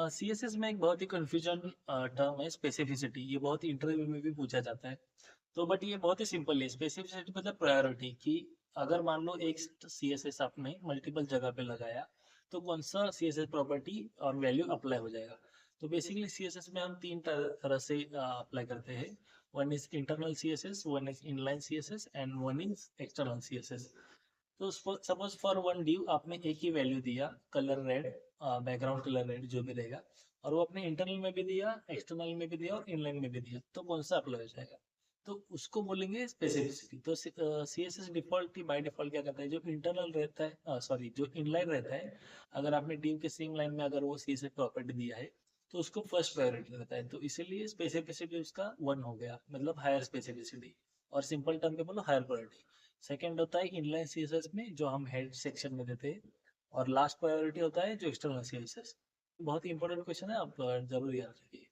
CSS में एक बहुत ही कन्फ्यूजन टर्म है स्पेसिफिसिटी। ये बहुत इंटरव्यू में भी पूछा जाता है। तो बट ये बहुत ही सिंपल है। स्पेसिफिसिटी मतलब प्रायोरिटी कि अगर मान लो एक सीएसएस आपने मल्टीपल जगह पे लगाया तो कौन सा सीएसएस प्रॉपर्टी और वैल्यू अप्लाई हो जाएगा। तो बेसिकली सीएसएस में हम तीन तरह से अप्लाई करते हैं। One is internal CSS, one is inline CSS and one is external CSS. तो सपोज फॉर वन ड्यू आपने एक ही वैल्यू दिया, colour red, background colour red जो भी रहेगा, और वो अपने इंटरनल में भी दिया, एक्सटर्नल में भी दिया और इनलाइन में भी दिया, तो कौन सा अप्लाई हो जाएगा। तो उसको बोलेंगे स्पेसिफिसिटी। तो सी एस एस डिफॉल्ट की बाय डिफॉल्ट क्या करता है, जो इंटरनल रहता है, सॉरी जो इनलाइन रहता है, अगर आपने ड्यू के सेम लाइन में अगर वो सी एस एस प्रॉपर्टी दिया है तो उसको फर्स्ट प्रायोरिटी रहता है। तो इसीलिए स्पेसिफिसिटी उसका वन हो गया, मतलब हायर स्पेसिफिसिटी। और सिंपल टर्म पे बोलो हायर प्रायोरिटी। सेकंड होता है इनलाइन सीएसएस में, जो हम हेड सेक्शन में देते हैं। और लास्ट प्रायोरिटी होता है जो एक्सटर्नल सीएसएस। बहुत ही इंपॉर्टेंट क्वेश्चन है, आप जरूर याद रखिए।